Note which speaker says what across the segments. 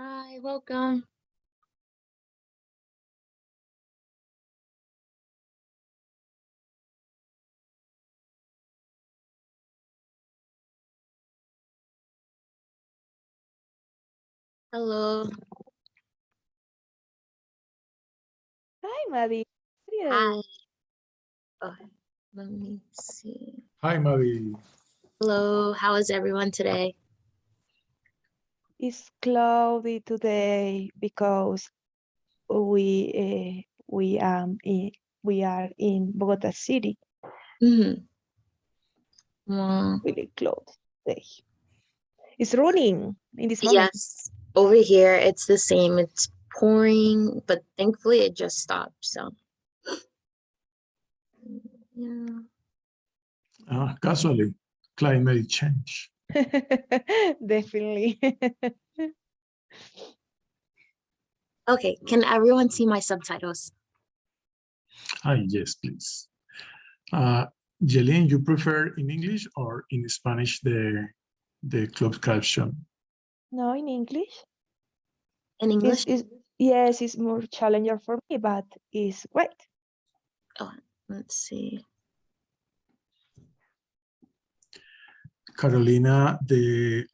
Speaker 1: Hi, welcome. Hello.
Speaker 2: Hi, Maddie. How are
Speaker 1: Hi.
Speaker 2: you?
Speaker 1: Oh, let me see.
Speaker 3: Hi, Maddie.
Speaker 1: Hello, how is everyone today?
Speaker 2: It's cloudy today because we are in Bogota City.
Speaker 1: Mm-hmm. Well,
Speaker 2: Really close today. It's raining in this moment.
Speaker 1: yes, over here it's the same. It's pouring, but thankfully it just stopped. So, yeah.
Speaker 3: Casually, climate change.
Speaker 2: Definitely.
Speaker 1: Okay, can everyone see my subtitles?
Speaker 3: Hi, yes, please. Jeline, you prefer in English or in Spanish the closed caption?
Speaker 2: No, in English.
Speaker 1: In English?
Speaker 2: Yes, it's more challenging for me, but it's great.
Speaker 1: Oh, let's see.
Speaker 3: Carolina, the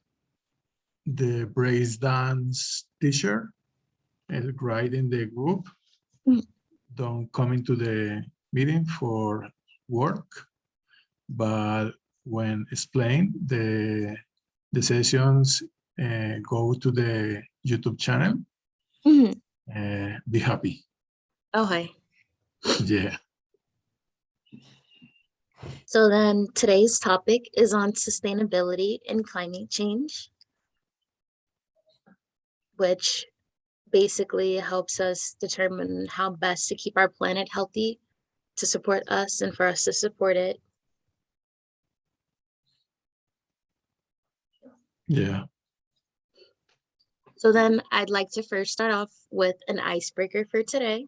Speaker 3: brace dance teacher, right in the group, don't come into the meeting for work, but when explained, the sessions go to the YouTube channel. Be happy.
Speaker 1: Okay.
Speaker 3: Yeah.
Speaker 1: So then today's topic is on sustainability and climate change, which basically helps us determine how best to keep our planet healthy, to support us and for us to support it.
Speaker 3: Yeah.
Speaker 1: So then I'd like to first start off with an icebreaker for today.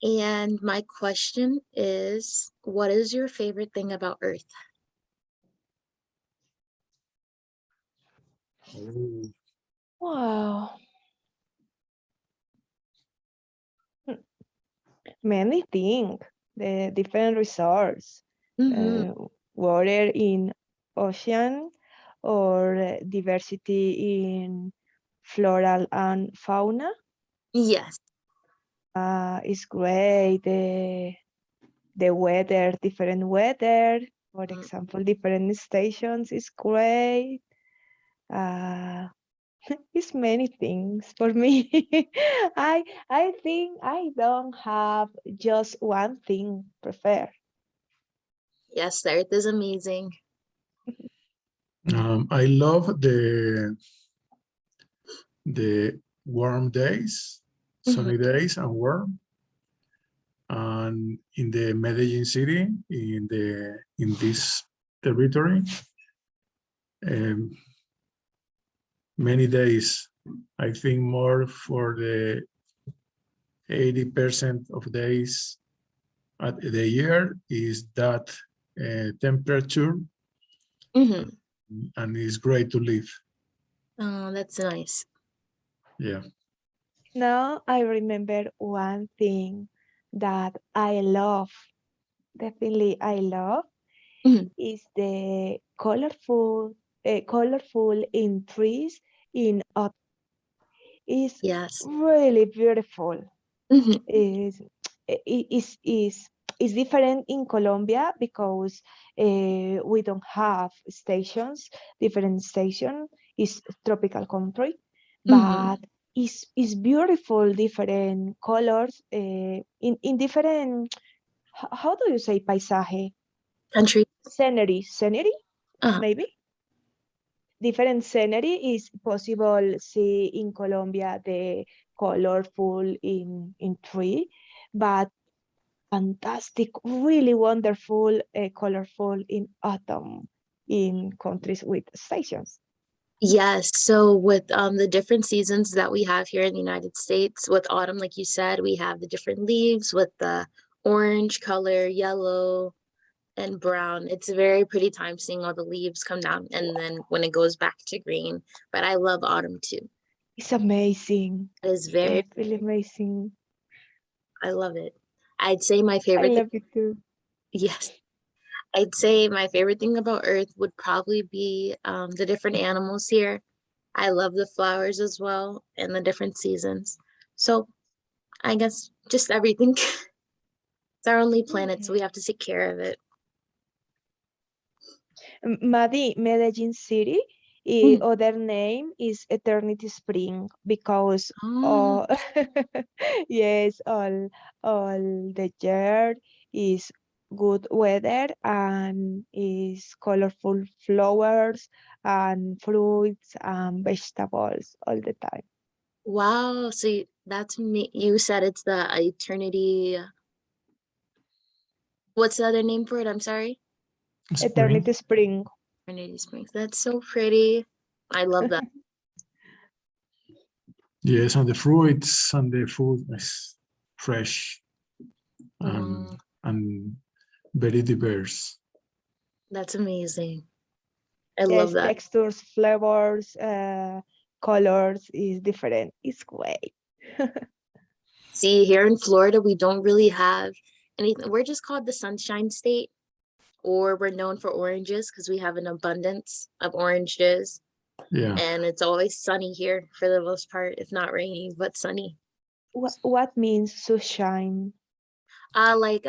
Speaker 1: And my question is, what is your favorite thing about Earth?
Speaker 3: Oh,
Speaker 2: Wow. Many things. The different resources. Water in ocean or diversity in floral and fauna.
Speaker 1: Yes.
Speaker 2: It's great. The weather, different weather. For example, different stations is great. It's many things for me. I think I don't have just one thing prefer.
Speaker 1: Yes, the Earth is amazing.
Speaker 3: I love the warm days, sunny days and warm. And in the Medellin city, in this territory, many days, I think more for the 80% of days at the year is that temperature, and it's great to live.
Speaker 1: Oh, that's nice.
Speaker 3: Yeah.
Speaker 2: Now I remember one thing that I love, definitely I love, is the colorful in trees in autumn. It's
Speaker 1: Yes.
Speaker 2: really beautiful. Is is different in Colombia because we don't have stations. Different station is tropical country, but is beautiful. Different colors in different. How do you say paisaje?
Speaker 1: Country.
Speaker 2: Scenery,
Speaker 1: Uh-huh.
Speaker 2: maybe. Different scenery is possible see in Colombia the colorful in tree, but fantastic, really wonderful, colorful in autumn in countries with stations.
Speaker 1: Yes. So with the different seasons that we have here in the United States, with autumn, like you said, we have the different leaves with the orange color, yellow, and brown. It's a very pretty time seeing all the leaves come down and then when it goes back to green. But I love autumn too.
Speaker 2: It's amazing.
Speaker 1: It is
Speaker 2: Yeah,
Speaker 1: very,
Speaker 2: it's really amazing.
Speaker 1: I love it. I'd say my
Speaker 2: I
Speaker 1: favorite
Speaker 2: love it too.
Speaker 1: yes. I'd say my favorite thing about Earth would probably be the different animals here. I love the flowers as well and the different seasons. So I guess just everything. It's our only planet, so we have to take care of it.
Speaker 2: Maddie, Medellin City,
Speaker 1: Mm.
Speaker 2: other name is Eternity Spring because
Speaker 1: Oh,
Speaker 2: yes, all the year is good weather and is colorful flowers and fruits and vegetables all the time.
Speaker 1: wow. So that's me. You said it's the eternity. What's the other name for it? I'm sorry.
Speaker 3: Spring.
Speaker 2: Eternity Spring.
Speaker 1: Eternity Springs. That's so pretty. I love that.
Speaker 3: Yes, and the fruits and the food is fresh
Speaker 1: Mm,
Speaker 3: and very diverse.
Speaker 1: that's amazing. I love
Speaker 2: Yes,
Speaker 1: that.
Speaker 2: textures, flavors, colors is different. It's great.
Speaker 1: See, here in Florida, we don't really have anything. We're just called the Sunshine State, or we're known for oranges because we have an abundance of oranges.
Speaker 3: Yeah.
Speaker 1: And it's always sunny here for the most part, if not rainy, but sunny.
Speaker 2: What means sunshine?
Speaker 1: Like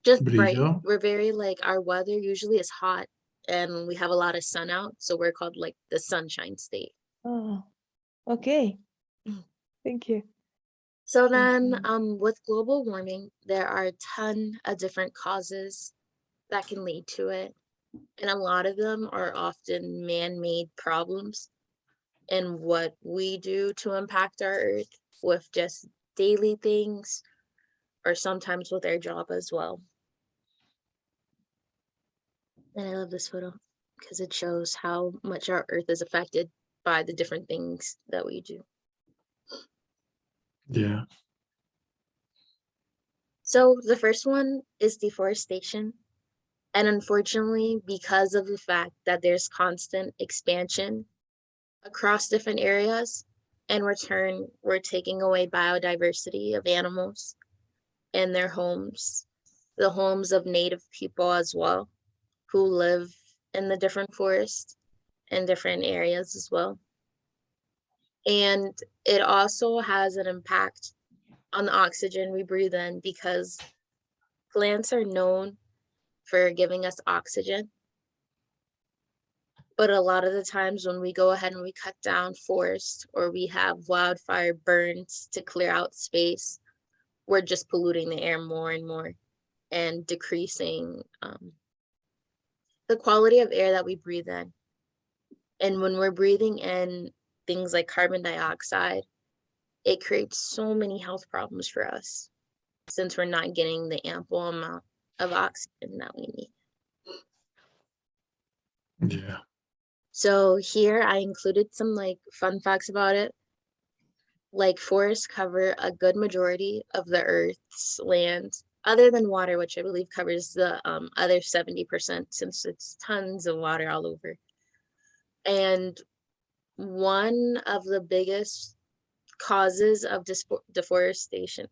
Speaker 1: just bright.
Speaker 3: Brillo.
Speaker 1: We're very like our weather usually is hot and we have a lot of sun out, so we're called like the Sunshine State.
Speaker 2: Oh, okay.
Speaker 1: Mm.
Speaker 2: Thank you.
Speaker 1: So then
Speaker 2: Mhm.
Speaker 1: with global warming, there are a ton of different causes that can lead to it. And a lot of them are often man-made problems and what we do to impact our earth with just daily things or sometimes with our job as well. And I love this photo because it shows how much our earth is affected by the different things that we do.
Speaker 3: Yeah.
Speaker 1: So the first one is deforestation. And unfortunately, because of the fact that there's constant expansion across different areas, in return, we're taking away biodiversity of animals and their homes, the homes of native people as well, who live in the different forests and different areas as well. And it also has an impact on the oxygen we breathe in because plants are known for giving us oxygen. But a lot of the times when we go ahead and we cut down forest or we have wildfire burns to clear out space, we're just polluting the air more and more and decreasing the quality of air that we breathe in. And when we're breathing in things like carbon dioxide, it creates so many health problems for us since we're not getting the ample amount of oxygen that we need.
Speaker 3: Yeah.
Speaker 1: So here I included some like fun facts about it. Like forests cover a good majority of the Earth's land, other than water, which I believe covers the other 70% since it's tons of water all over. And one of the biggest causes of deforestation,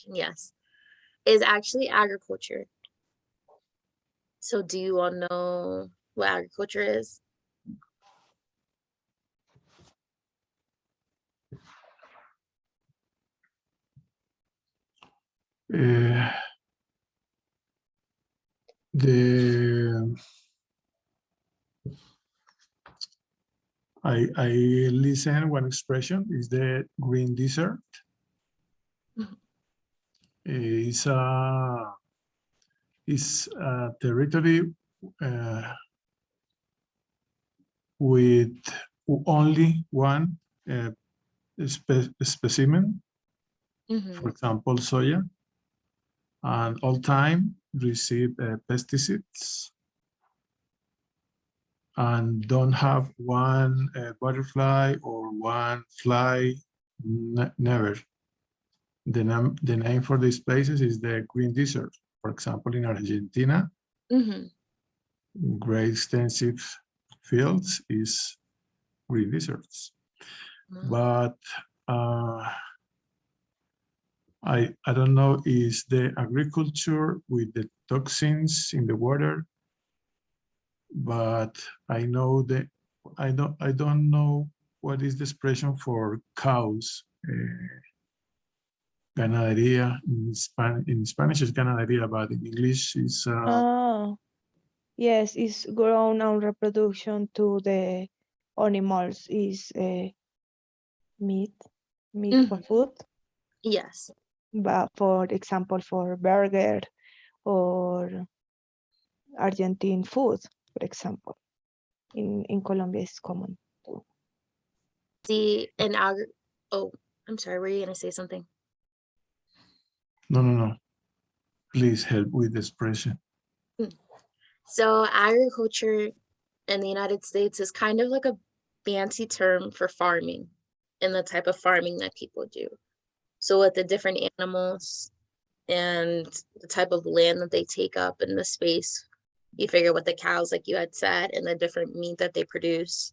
Speaker 1: yes, is actually agriculture. So do you all know what agriculture is?
Speaker 3: The I listen one expression is the green desert.
Speaker 1: Mhm.
Speaker 3: Is a territory with only one specimen, for example, soya, and all time receive pesticides and don't have one butterfly or one fly, never. The name for these places is the green desert. for example, in Argentina, great extensive fields is green deserts. But I don't know, is the agriculture with the toxins in the water, but I know that I don't know what is the expression for cows. Ganadería in Spanish is ganadería, but in English is
Speaker 2: yes, it's grown on reproduction to the animals is meat for food.
Speaker 1: Yes.
Speaker 2: But for example, for burger or Argentine food, for example, in Colombia is common too.
Speaker 1: See, oh, I'm sorry, were you gonna say something?
Speaker 3: no. Please help with the expression.
Speaker 1: So agriculture in the United States is kind of like a fancy term for farming and the type of farming that people do. So with the different animals and the type of land that they take up in the space, you figure with the cows, like you had said, and the different meat that they produce,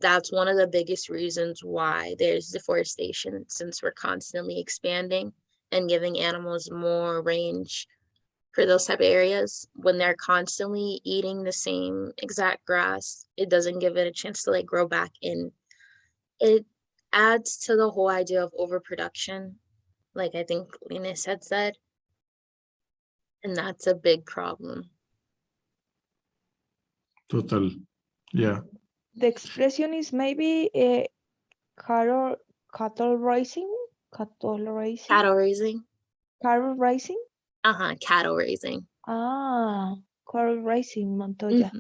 Speaker 1: that's one of the biggest reasons why there's deforestation, since we're constantly expanding and giving animals more range for those type of areas. When they're constantly eating the same exact grass, it doesn't give it a chance to like grow back in. It adds to the whole idea of overproduction, like I think Linus had said, and that's a big problem.
Speaker 3: Total, yeah.
Speaker 2: The expression is maybe cattle raising.
Speaker 1: Cattle raising.
Speaker 2: Cattle raising.
Speaker 1: Cattle raising.
Speaker 2: Cattle raising, Montoya.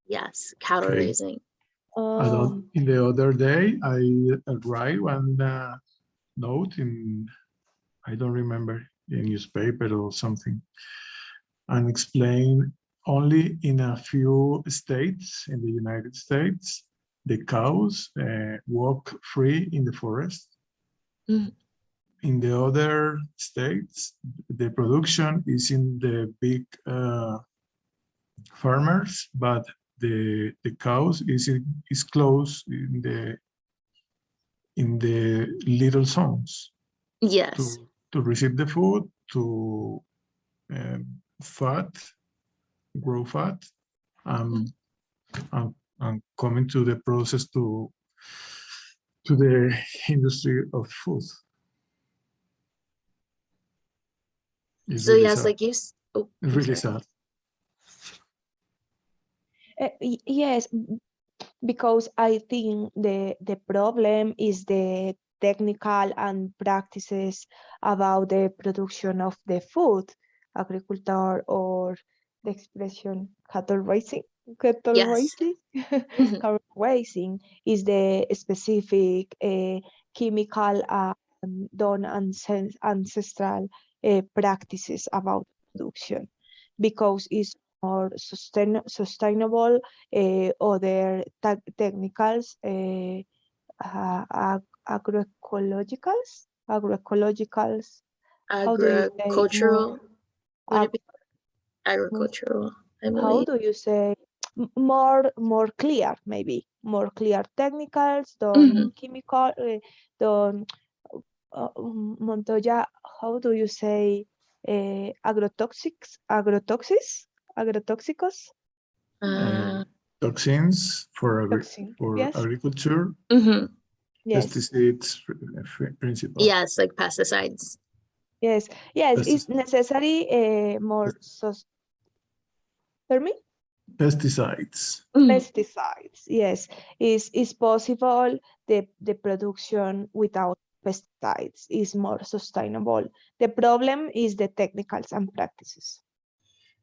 Speaker 1: Yes, cattle raising.
Speaker 3: In the other day, I write one note in, I don't remember, in newspaper or something, and explain only in a few states in the United States, the cows walk free in the forest. In the other states, the production is in the big farmers, but the cows is close in the little zones.
Speaker 1: Yes.
Speaker 3: To receive the food, to grow fat, and coming to the process to the industry of food. It's
Speaker 1: So
Speaker 3: really
Speaker 1: yes,
Speaker 3: sad.
Speaker 1: like you. Oh,
Speaker 3: it's really sad.
Speaker 2: Yes, because I think the problem is the technical and practices about the production of the food, agriculture, or the expression cattle raising. Cattle raising, cattle raising is the specific chemical done ancestral practices about production, because it's more sustainable. Other technicals, agroecologicals, how do you say
Speaker 1: agricultural. Would it be agricultural? I believe.
Speaker 2: How do you say more clear, maybe more clear technicals, don't chemical, don't Montoya, how do you say agrotoxicos?
Speaker 3: Toxins for
Speaker 2: yes.
Speaker 3: agriculture.
Speaker 2: Yes.
Speaker 3: Pesticides principle.
Speaker 1: Yes, like pesticides.
Speaker 2: Yes, it's necessary more Pardon me?
Speaker 3: Pesticides.
Speaker 2: Pesticides, yes. Is possible the production without pesticides is more sustainable. The problem is the technicals and practices.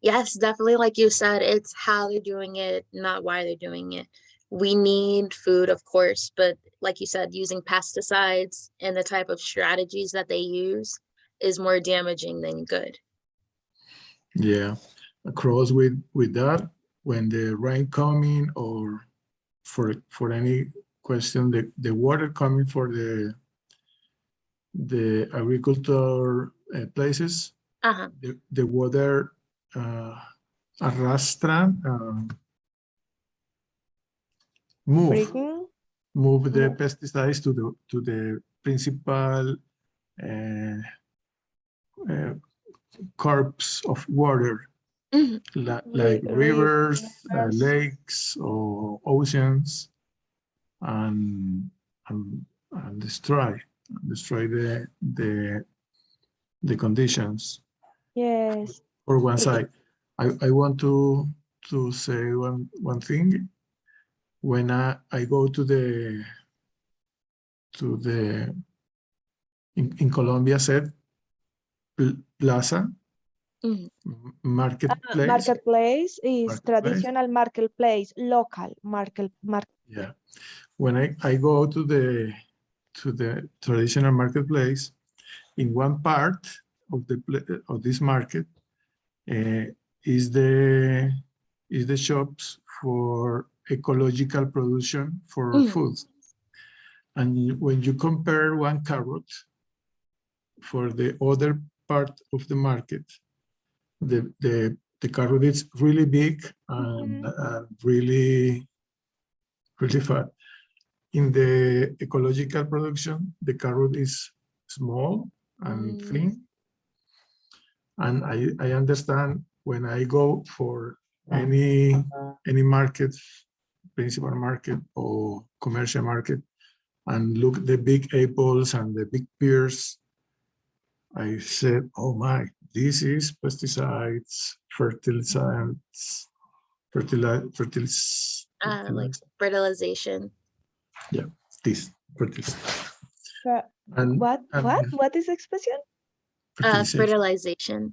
Speaker 1: Yes, definitely. Like you said, it's how they're doing it, not why they're doing it. We need food, of course, but like you said, using pesticides and the type of strategies that they use is more damaging than good.
Speaker 3: Yeah, across with that, when the rain coming, or for any question, the water coming for the agriculture places,
Speaker 1: Uh-huh.
Speaker 3: the water arrastra,
Speaker 2: Breaking.
Speaker 3: move the
Speaker 2: Move.
Speaker 3: pesticides to the principal corpse of water,
Speaker 1: Mhm.
Speaker 3: like rivers,
Speaker 2: Rivers.
Speaker 3: lakes, or oceans, and destroy the conditions.
Speaker 2: Yes.
Speaker 3: For one side, I want to say one thing. When I go to the in Colombia said plaza,
Speaker 1: Mhm.
Speaker 3: marketplace.
Speaker 2: Marketplace is
Speaker 3: Marketplace.
Speaker 2: traditional marketplace, local market.
Speaker 3: Yeah, when I go to the traditional marketplace, in one part of this market is the shops for ecological production for food. And when you compare one carrot for the other part of the market, the carrot is really big and really fat. In the ecological production, the carrot is small and thin. And I understand when I go for any market, principal market or commercial market, and look the big apples and the big pears, I said, oh my, this is pesticides, fertilizants,
Speaker 1: Like fertilization.
Speaker 3: Yeah, this fertilization.
Speaker 2: What is the expression?
Speaker 1: Fertilization.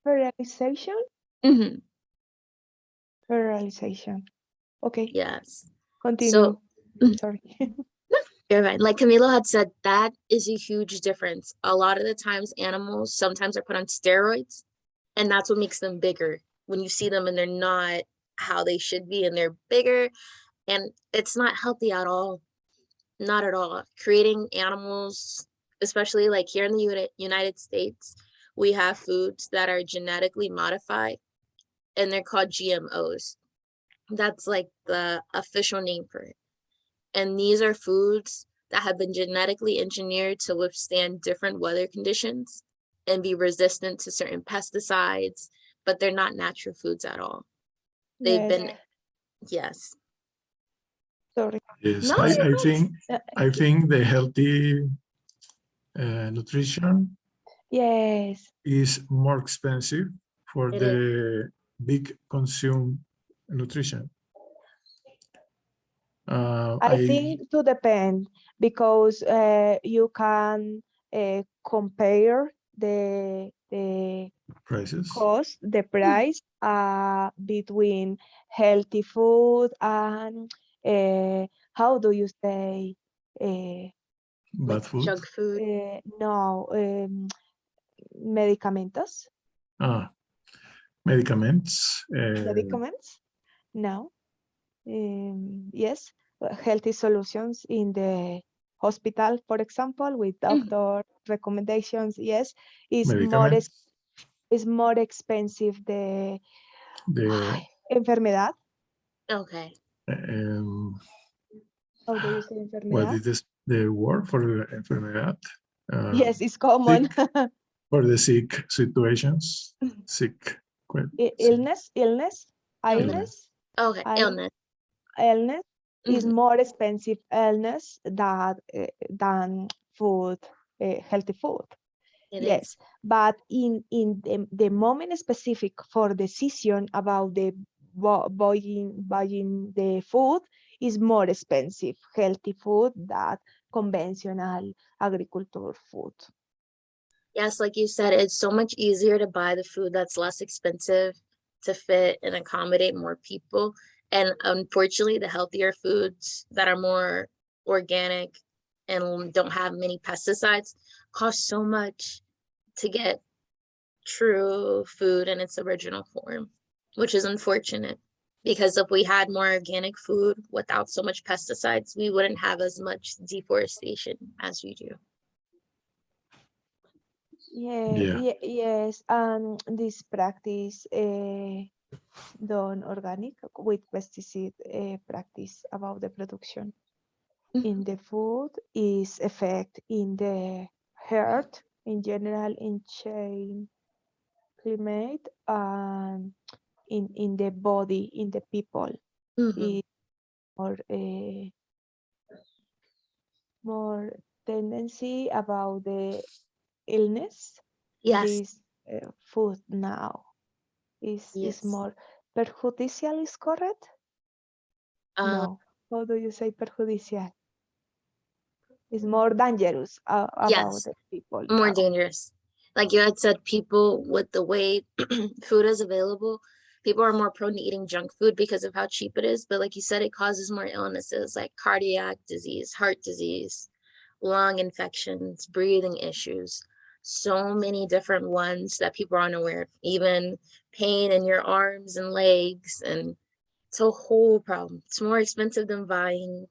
Speaker 2: Fertilization?
Speaker 1: Mhm.
Speaker 2: Fertilization. Okay,
Speaker 1: Yes.
Speaker 2: continue. Sorry.
Speaker 1: You're right. Like Camilo had said, that is a huge difference. A lot of the times animals sometimes are put on steroids, and that's what makes them bigger. When you see them and they're not how they should be and they're bigger, and it's not healthy at all. Not at all. Creating animals, especially like here in the United States, we have foods that are genetically modified and they're called GMOs. That's like the official name for it. And these are foods that have been genetically engineered to withstand different weather conditions and be resistant to certain pesticides, but they're not natural foods at all. They've
Speaker 2: Yes.
Speaker 1: been, yes.
Speaker 2: Sorry.
Speaker 3: Yes,
Speaker 1: No,
Speaker 3: I think the healthy nutrition
Speaker 2: Yes.
Speaker 3: is more expensive for
Speaker 1: It
Speaker 3: the big consume nutrition.
Speaker 2: I think to depend because you can compare the
Speaker 3: prices.
Speaker 2: cost, the price between healthy food and how do you say
Speaker 3: Bad
Speaker 1: like
Speaker 3: food.
Speaker 1: junk food.
Speaker 2: no medicamentos.
Speaker 3: Medicaments.
Speaker 2: Medicaments? No. Yes, healthy solutions in the hospital, for example, with doctor recommendations. Yes, is more expensive the enfermedad.
Speaker 1: Okay.
Speaker 2: How do you say
Speaker 3: What
Speaker 2: enfermedad?
Speaker 3: is this, the word for the enfermedad?
Speaker 2: Yes, it's common.
Speaker 3: For the sick situations. Sick.
Speaker 2: Illness.
Speaker 1: Illness. Okay,
Speaker 2: I-
Speaker 1: illness.
Speaker 2: Illness is
Speaker 1: Mhm.
Speaker 2: more expensive illness than food, healthy food.
Speaker 1: It
Speaker 2: Yes,
Speaker 1: is.
Speaker 2: but in the moment specific for decision about the buying the food is more expensive healthy food than conventional agricultural food.
Speaker 1: Yes, like you said, it's so much easier to buy the food that's less expensive to fit and accommodate more people. And unfortunately, the healthier foods that are more organic and don't have many pesticides cost so much to get true food in its original form, which is unfortunate. Because if we had more organic food without so much pesticides, we wouldn't have as much deforestation as we do.
Speaker 3: Yeah.
Speaker 2: Yes, and this practice done organic with pesticide practice about the production in the food is effect in the heart in general, in change climate, and in the body, in the people.
Speaker 1: Mhm.
Speaker 2: Is more more tendency about the illness.
Speaker 1: Yes.
Speaker 2: This food now is
Speaker 1: Yes.
Speaker 2: more perjudicial, is correct?
Speaker 1: Um,
Speaker 2: No. How do you say perjudicial? Is more dangerous about
Speaker 1: yes.
Speaker 2: the people
Speaker 1: More
Speaker 2: now.
Speaker 1: dangerous. Like you had said, people with the way food is available, people are more prone to eating junk food because of how cheap it is. But like you said, it causes more illnesses like cardiac disease, heart disease, lung infections, breathing issues. So many different ones that people are unaware of, even pain in your arms and legs. And it's a whole problem. It's more expensive than buying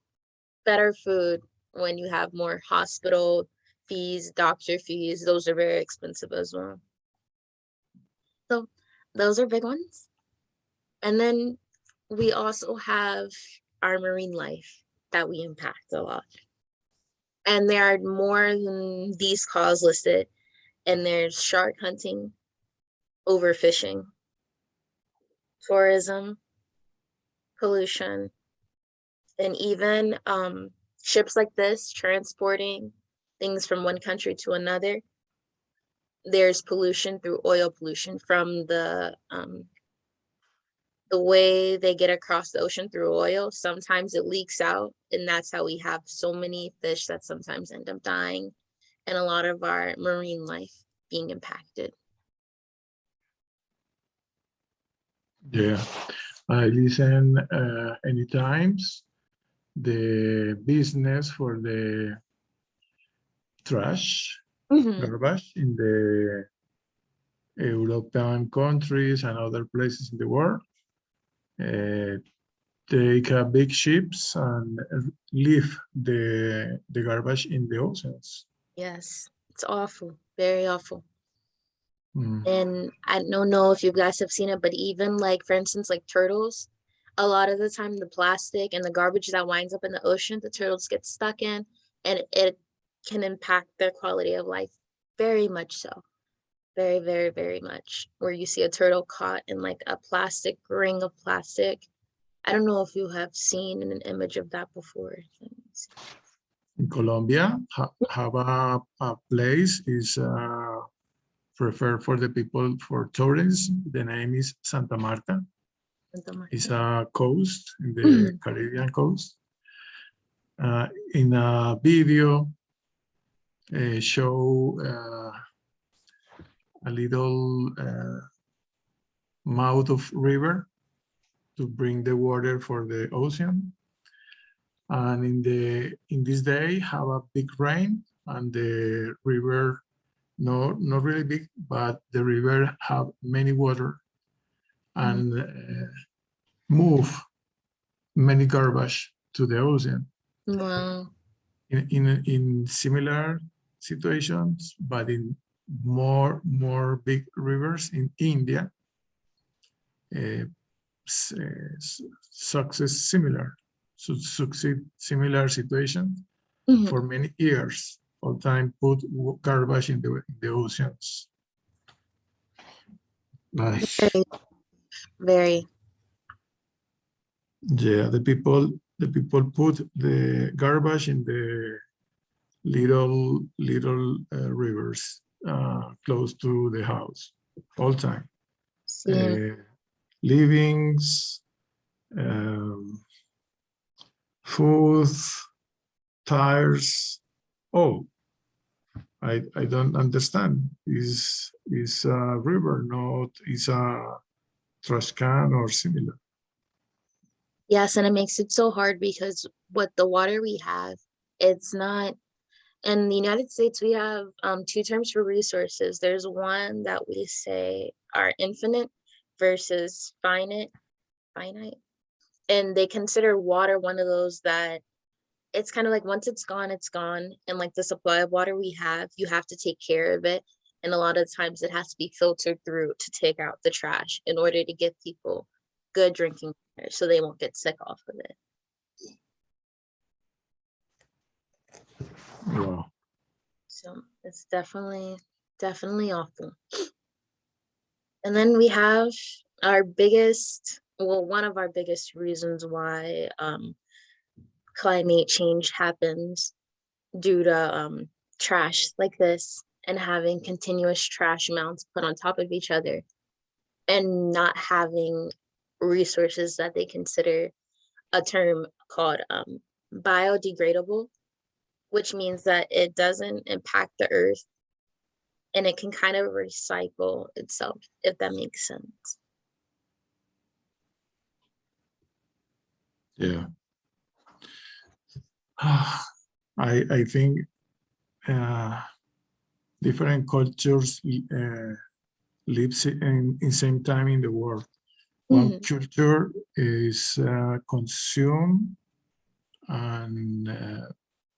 Speaker 1: better food when you have more hospital fees, doctor fees. Those are very expensive as well. So those are big ones. And then we also have our marine life that we impact a lot. And there are more than these causes listed. And there's shark hunting, overfishing, tourism, pollution, and even ships like this transporting things from one country to another. There's pollution through oil pollution from the way they get across the ocean through oil. Sometimes it leaks out, and that's how we have so many fish that sometimes end up dying, and a lot of our marine life being impacted.
Speaker 3: Yeah. I listen any times the business for the trash, garbage in the European countries and other places in the world. Take big ships and leave the garbage in the oceans.
Speaker 1: Yes, it's awful, very awful.
Speaker 3: Mm.
Speaker 1: And I don't know if you guys have seen it, but even like, for instance, like turtles, a lot of the time the plastic and the garbage that winds up in the ocean, the turtles get stuck in, and it can impact their quality of life very much so. Very, very, very much. Where you see a turtle caught in like a plastic ring of plastic. I don't know if you have seen an image of that before.
Speaker 3: In Colombia, have a place is preferred for the people for tourism. The name is Santa Marta. It's a coast in the Caribbean coast. In a video, show a little mouth of river to bring the water for the ocean. And in this day have a big rain, and the river not really big, but the river have many water and move many garbage to the ocean.
Speaker 1: Wow.
Speaker 3: In similar situations, but in more big rivers in India, success similar, succeed similar situation for many years. All time put garbage in the oceans. Nice.
Speaker 1: Very.
Speaker 3: Yeah, the people put the garbage in the little rivers close to the house all time. Livings, food, tires. Oh, I don't understand. Is a river, not is a trash can or similar.
Speaker 1: Yes, and it makes it so hard because what the water we have, it's not. In the United States, we have two terms for resources. There's one that we say are infinite versus finite. And they consider water one of those that it's kind of like once it's gone, it's gone. And like the supply of water we have, you have to take care of it. And a lot of times it has to be filtered through to take out the trash in order to get people good drinking water so they won't get sick off of it.
Speaker 3: Wow.
Speaker 1: So it's definitely awful. And then we have our biggest, well, one of our biggest reasons why climate change happens due to trash like this and having continuous trash amounts put on top of each other and not having resources that they consider a term called biodegradable, which means that it doesn't impact the earth and it can kind of recycle itself, if that makes sense.
Speaker 3: Yeah. I think different cultures lives in same time in the world. One culture is consume and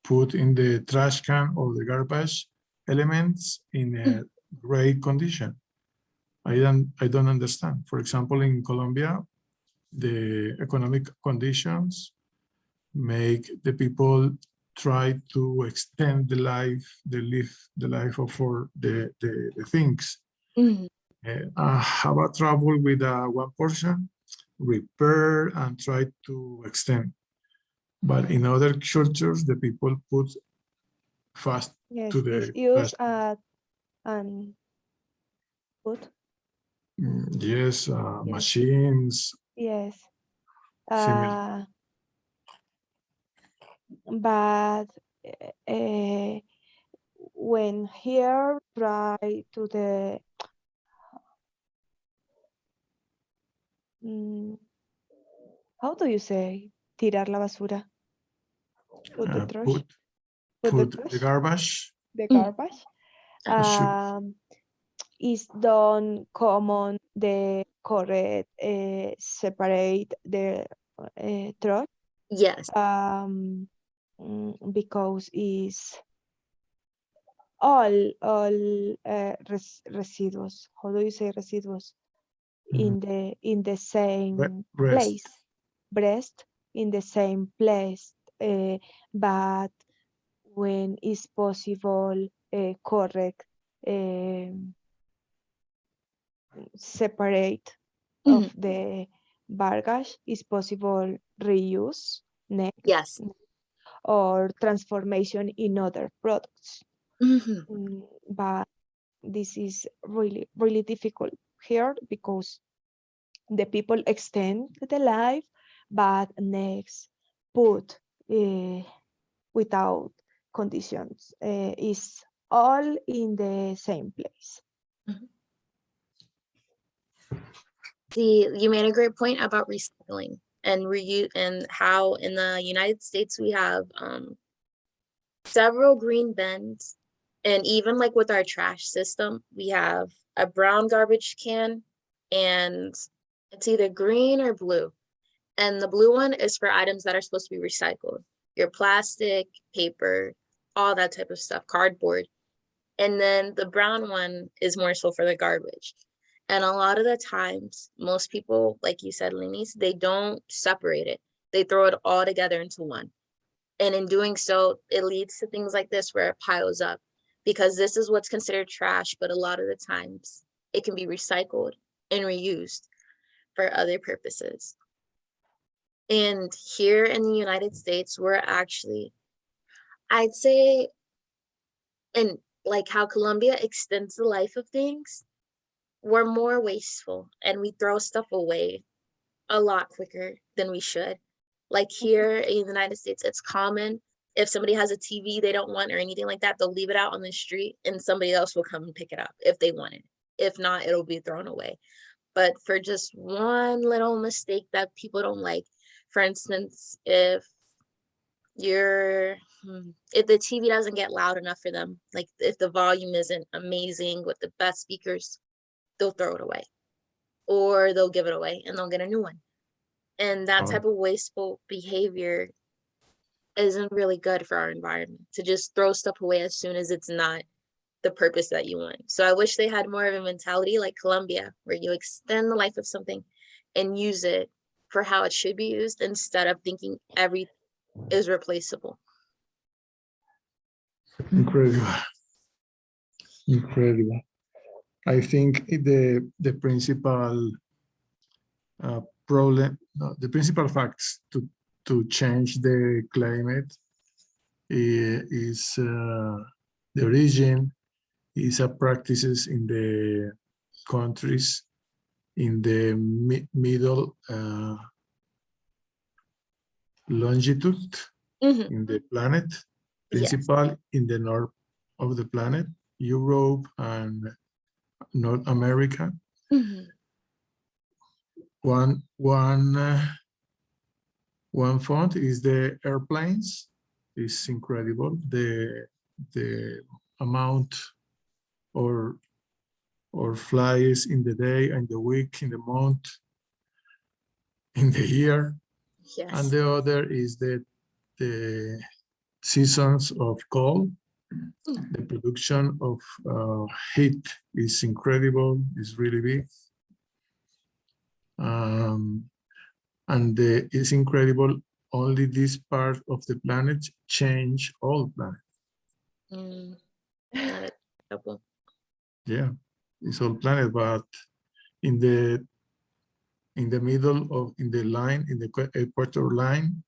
Speaker 3: put in the trash can or the garbage elements in a great condition. I don't understand. For example, in Colombia, the economic conditions make the people try to extend the life of for the things. Have a trouble with one portion, repair and try to extend. But in other cultures, the people put fast
Speaker 2: Yes,
Speaker 3: to
Speaker 2: it's
Speaker 3: the
Speaker 2: used
Speaker 3: trash.
Speaker 2: and put.
Speaker 3: Yes,
Speaker 2: Yes.
Speaker 3: machines.
Speaker 2: Yes.
Speaker 3: Similar.
Speaker 2: But when here try to the how do you say tirar la basura? Put the trash.
Speaker 3: Put the garbage.
Speaker 2: The garbage.
Speaker 3: Should.
Speaker 2: Is done common the correct separate the trash.
Speaker 1: Yes.
Speaker 2: Because is all residuos. How do you say residuos? In the same place, breast in the same place, but when is possible correct separate of the baggage is possible reuse next.
Speaker 1: Yes.
Speaker 2: Or transformation in other products. But this is really, really difficult here because the people extend the life, but next put without conditions is all in the same place.
Speaker 1: See, you made a great point about recycling and reuse, and how in the United States we have several green bins, and even like with our trash system, we have a brown garbage can, and it's either green or blue. And the blue one is for items that are supposed to be recycled, your plastic, paper, all that type of stuff, cardboard. And then the brown one is more so for the garbage. And a lot of the times, most people, like you said, Lenice, they don't separate it. They throw it all together into one. And in doing so, it leads to things like this where it piles up, because this is what's considered trash, but a lot of the times it can be recycled and reused for other purposes. And here in the United States, we're actually, I'd say, and like how Colombia extends the life of things, we're more wasteful and we throw stuff away a lot quicker than we should. Like here in the United States, it's common if somebody has a TV they don't want or anything like that, they'll leave it out on the street and somebody else will come and pick it up if they want it. If not, it'll be thrown away. But for just one little mistake that people don't like, for instance, if the TV doesn't get loud enough for them, like if the volume isn't amazing with the best speakers, they'll throw it away, or they'll give it away and they'll get a new one. And that type of wasteful behavior isn't really good for our environment, to just throw stuff away as soon as it's not the purpose that you want. So I wish they had more of a mentality like Colombia, where you extend the life of something and use it for how it should be used instead of thinking everything is replaceable.
Speaker 3: Incredible. Incredible. I think the principal problem, no, the principal facts to change the climate is the origin is a practices in the countries in the middle longitude in the planet, principal in the north of the planet, Europe and North America. One font is the airplanes. It's incredible the amount or flies in the day and the week, in the month, in the year.
Speaker 1: Yes.
Speaker 3: And the other is the seasons of cold. The production of heat is incredible, is really big. And it's incredible, only this part of the planet change all planet.
Speaker 1: Not a couple.
Speaker 3: Yeah, it's all planet, but in the middle of, in the line, in the equator line,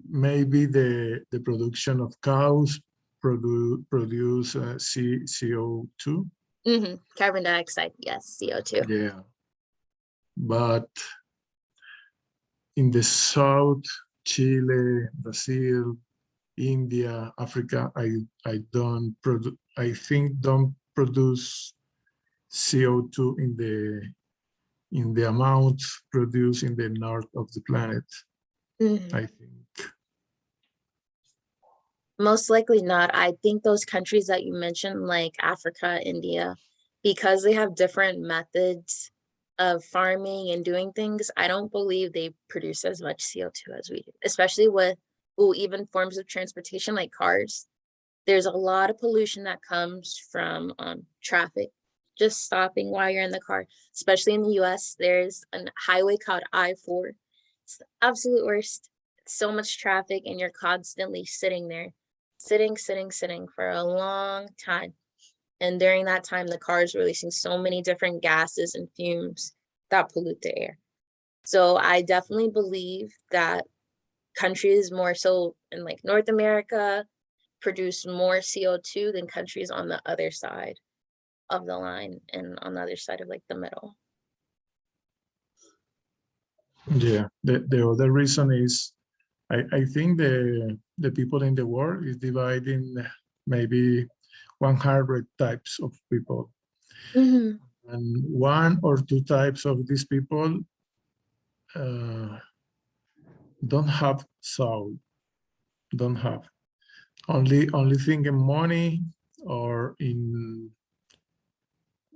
Speaker 3: maybe the production of cows produce CO2.
Speaker 1: Carbon dioxide, yes, CO2.
Speaker 3: Yeah, but in the south, Chile, Brazil, India, Africa, I think don't produce CO2 in the amount produced in the north of the planet. I think.
Speaker 1: Most likely not. I think those countries that you mentioned, like Africa, India, because they have different methods of farming and doing things, I don't believe they produce as much CO2 as we do, especially with even forms of transportation like cars. There's a lot of pollution that comes from traffic, just stopping while you're in the car. Especially in the US, there's a highway called I-4. It's the absolute worst. So much traffic and you're constantly sitting there, sitting for a long time. And during that time, the car is releasing so many different gases and fumes that pollute the air. So I definitely believe that countries more so in like North America produce more CO2 than countries on the other side of the line and on the other side of like the middle.
Speaker 3: Yeah, the other reason is I think the people in the world is dividing maybe 100 types of people. And one or two types of these people don't have soul, don't have. Only think in money or in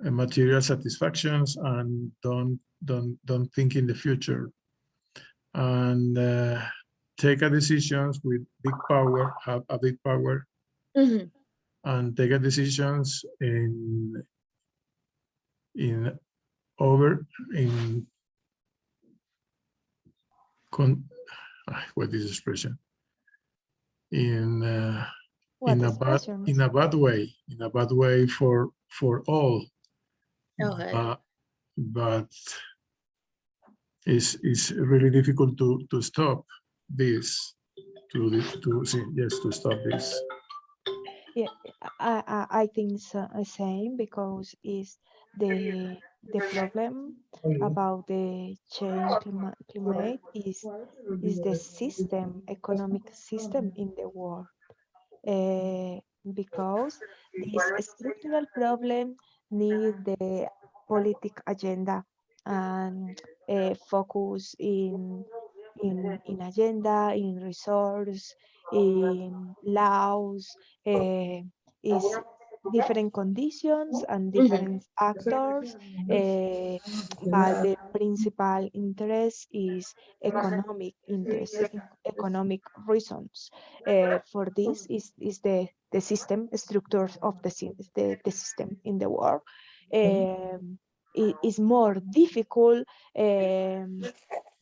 Speaker 3: material satisfactions, and don't think in the future. And take a decisions with big power, have a big power, and take a decisions what is the expression? In a bad way for all.
Speaker 1: Okay.
Speaker 3: But it's really difficult to stop this, to stop this.
Speaker 2: Yeah, I think so, same, because is the problem about the change climate is the system, economic system in the world. Because this structural problem need the politic agenda and focus in agenda, in resource, in laws, is different conditions and different actors, but the principal interest is economic interest, economic reasons. For this is the system structures of the system in the world. It is more difficult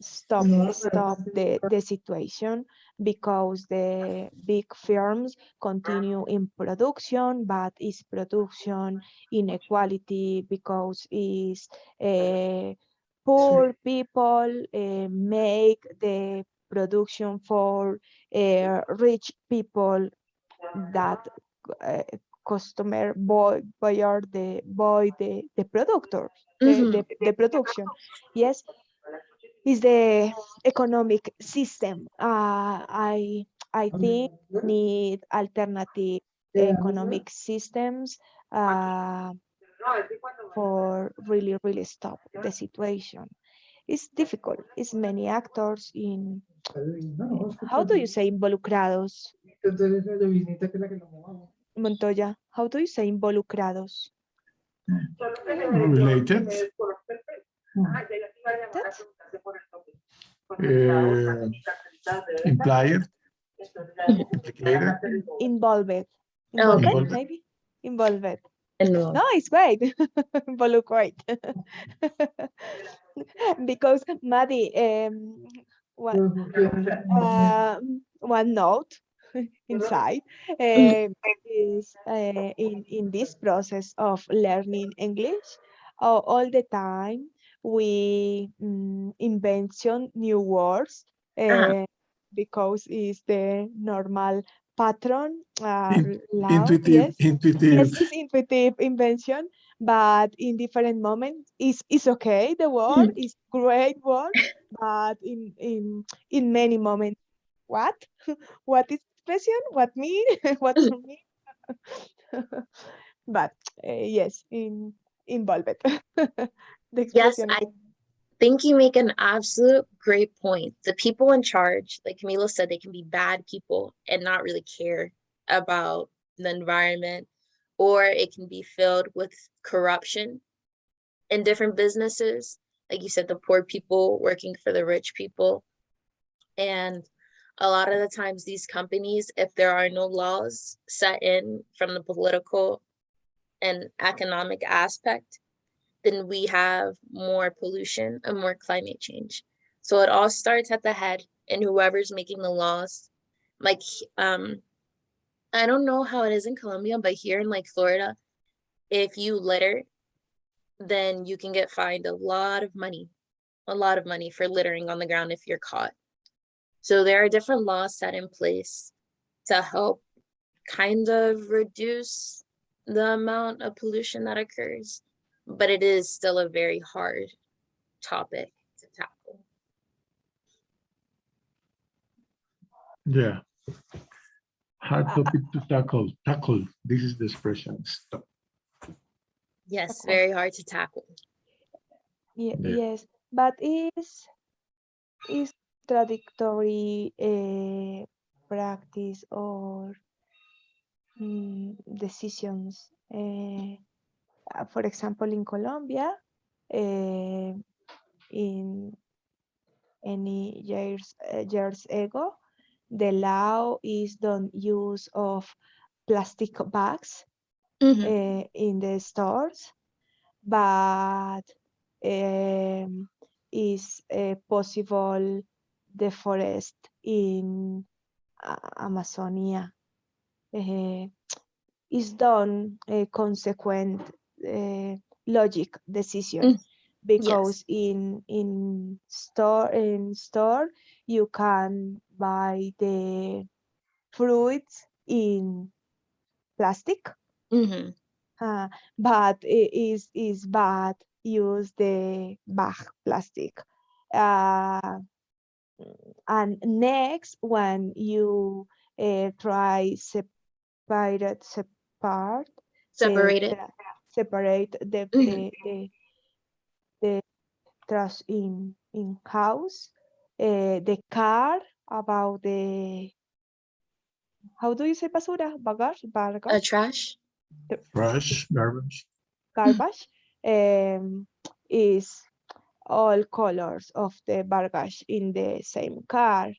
Speaker 2: stop the situation because the big firms continue in production, but is production inequality because is poor people make the production for rich people that customer buyer the productors the production. Yes, is the economic system. I think need alternative economic systems for really stop the situation. It's difficult. It's many actors in. How do you say involucrados? Montoya, how do you say involucrados?
Speaker 3: Related.
Speaker 2: That's
Speaker 3: Implied. Implicated.
Speaker 2: involved.
Speaker 1: Oh,
Speaker 2: Involved,
Speaker 3: Involved.
Speaker 2: maybe? Involved.
Speaker 1: no.
Speaker 2: No, it's great. Involucrate. Because Maddie, one note inside is in this process of learning English, all the time we invention new words because it's the normal pattern law.
Speaker 3: Intuitive.
Speaker 2: Yes, yes, it's intuitive invention, but in different moments it's okay. The word is great word, but in many moments, what what is expression? What mean? What don't mean? But yes, involved. The
Speaker 1: Yes,
Speaker 2: expression.
Speaker 1: I think you make an absolute great point. The people in charge, like Camilo said, they can be bad people and not really care about the environment, or it can be filled with corruption in different businesses. Like you said, the poor people working for the rich people. And a lot of the times, these companies, if there are no laws set in from the political and economic aspect, then we have more pollution and more climate change. So it all starts at the head and whoever's making the laws. Like, I don't know how it is in Colombia, but here in like Florida, if you litter, then you can get fined a lot of money for littering on the ground if you're caught. So there are different laws set in place to help kind of reduce the amount of pollution that occurs, but it is still a very hard topic to tackle.
Speaker 3: Yeah. Hard topic to tackle. Tackle. This is the expression. Stop.
Speaker 1: Yes, very hard to tackle.
Speaker 3: Yeah.
Speaker 2: Yes, but is contradictory practice or decisions. For example, in Colombia, in any years ago, the law is don't use of plastic bags in the stores, but is possible the forest in Amazonia is done a consequent logic decision because in store you can buy the fruits in plastic, but it is bad use the bag plastic. And next, when you try separate the trash in house, the car about the, how do you say basura? Bagage?
Speaker 1: Trash?
Speaker 3: Trash, garbage.
Speaker 2: garbage is all colors of the baggage in the same car.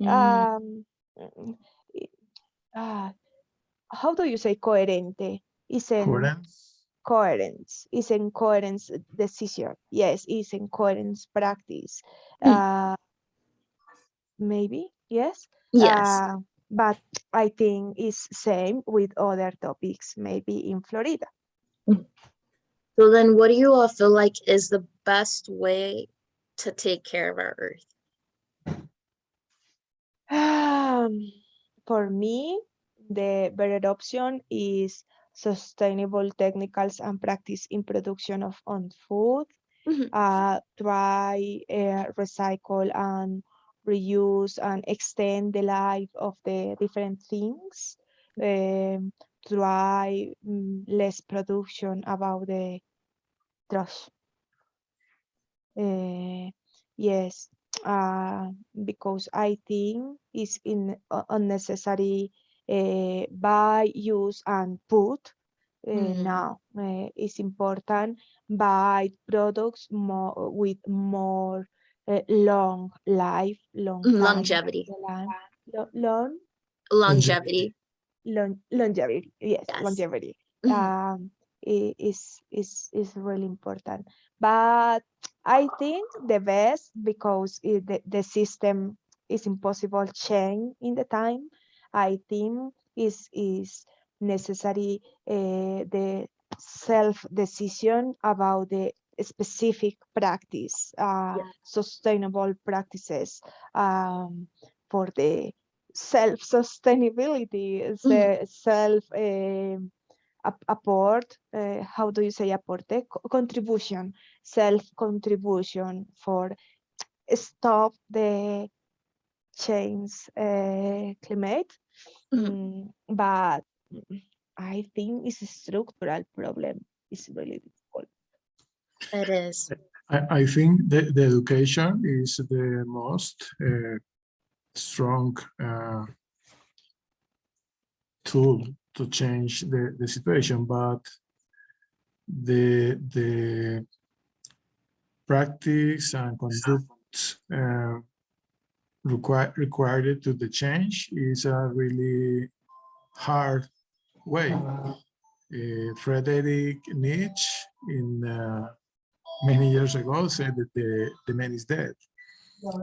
Speaker 1: Mm,
Speaker 2: I- how do you say coherente? Is in
Speaker 3: Coherence.
Speaker 2: coherence. Is in coherence decision. Yes, is in coherence practice.
Speaker 1: Mm.
Speaker 2: Maybe, yes.
Speaker 1: Yes.
Speaker 2: But I think it's same with other topics, maybe in Florida.
Speaker 1: So then what do you all feel like is the best way to take care of our earth?
Speaker 2: For me, the better option is sustainable technicals and practice in production of on food.
Speaker 1: Mhm.
Speaker 2: Try recycle and reuse and extend the life of the different things. Try less production about the trash. Yes, because I think it's unnecessary buy, use, and put. Now it's important buy products more with more long life, long time,
Speaker 1: Longevity.
Speaker 2: long
Speaker 1: Longevity.
Speaker 2: longevity. Yes,
Speaker 1: Yes.
Speaker 2: longevity.
Speaker 1: Mhm.
Speaker 2: Is really important. But I think the best because the system is impossible change in the time. I think is necessary the self decision about the specific practice,
Speaker 1: Yeah.
Speaker 2: sustainable practices for the self sustainability,
Speaker 1: Mhm.
Speaker 2: self apport, how do you say aporte? Contribution, self contribution for stop the change climate.
Speaker 1: Mhm.
Speaker 2: But I think it's a structural problem. It's really difficult.
Speaker 1: It is.
Speaker 3: I think the education is the most strong tool to change the situation, but the practice and conduct required to the change is a really hard way. Frederick Nietzsche in many years ago said that the man is dead.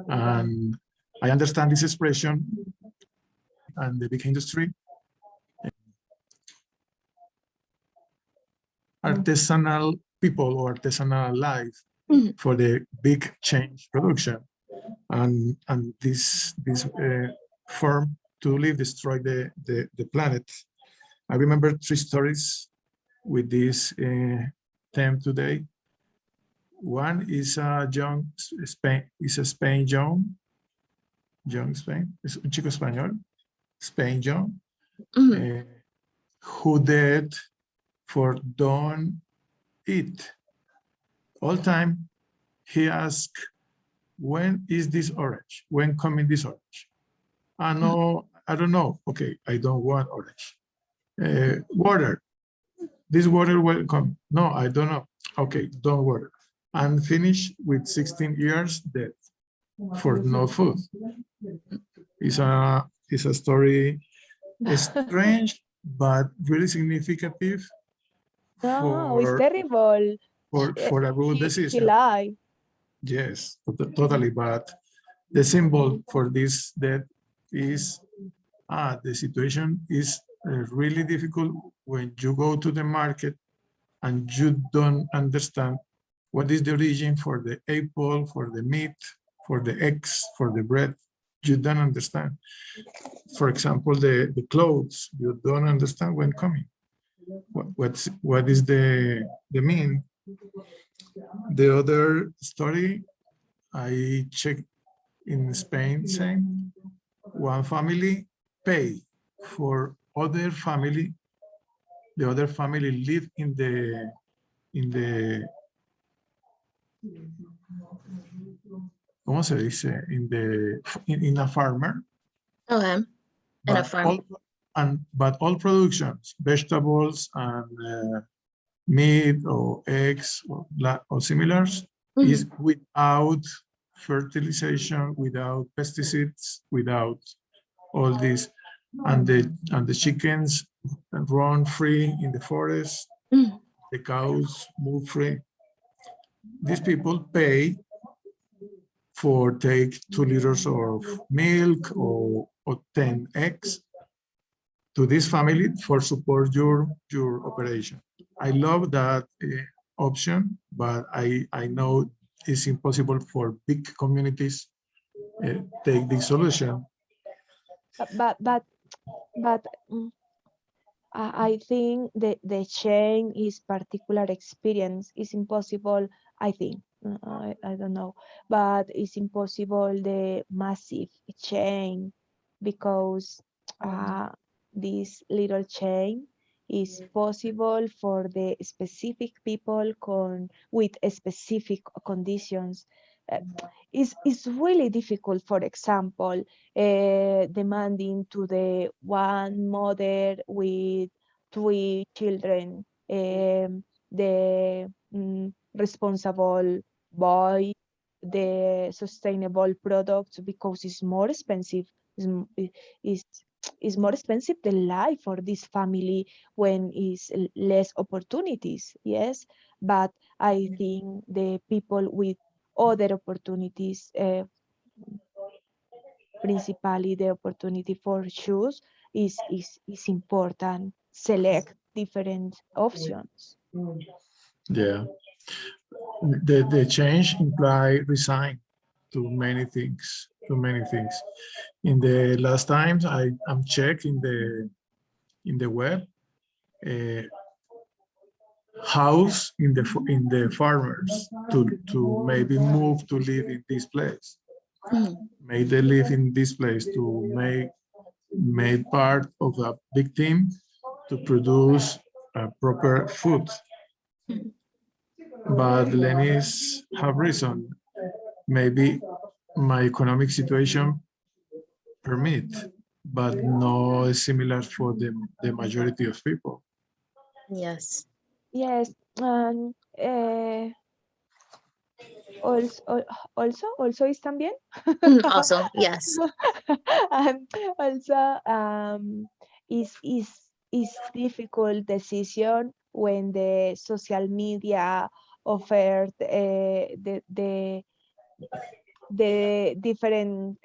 Speaker 3: And I understand this expression and the big industry. Artisanal people or artisanal life
Speaker 1: Mhm.
Speaker 3: for the big change production. And this form to live destroy the planet. I remember 3 stories with this theme today. One is a young Spain, is a Spain young Spain, es un chico español, Spain young,
Speaker 1: Mhm.
Speaker 3: who dead for don't eat. All time he asked, when is this orange? When coming this orange? No, I don't know. Okay, I don't want orange. Water. This water will come. No, I don't know. Okay, don't worry. And finish with 16 years dead for no food. It's a story strange but really significant
Speaker 2: No, it's
Speaker 3: for
Speaker 2: terrible.
Speaker 3: for a good
Speaker 2: He
Speaker 3: decision.
Speaker 2: lied.
Speaker 3: Yes, totally. But the symbol for this death is the situation is really difficult when you go to the market and you don't understand what is the origin for the apple, for the meat, for the eggs, for the bread. You don't understand. For example, the clothes, you don't understand when coming. What is the mean? The other story I checked in Spain, saying one family pay for other family, the other family live in the ¿cómo se dice? In a farmer,
Speaker 1: Okay. And a
Speaker 3: but
Speaker 1: farm.
Speaker 3: but all productions, vegetables and meat or eggs or similars, is without fertilization, without pesticides, without all this, and the chickens run free in the forest, the cows move free. These people pay for take 2 liters of milk or 10 eggs to this family for support your operation. I love that option, but I know it's impossible for big communities take this solution.
Speaker 2: But I think the chain is particular experience is impossible. I think I don't know, but it's impossible the massive chain because this little chain is possible for the specific people with specific conditions. It's really difficult, for example, demanding to the one mother with 3 children, the responsible boy, the sustainable products because it's more expensive. Is more expensive than life for this family when is less opportunities. Yes, but I think the people with other opportunities, principally the opportunity for choose is important. Select different options.
Speaker 3: Yeah, the change imply resign to many things, In the last times I'm checking in the web, house in the farmers to maybe move to live in this place. May they live in this place to make part of a big team to produce proper food. But Lenis have reason. Maybe my economic situation permit, but no similar for the majority of people.
Speaker 1: Yes.
Speaker 2: Yes, and also is también.
Speaker 1: Also, yes.
Speaker 2: And also is difficult decision when the social media offered the different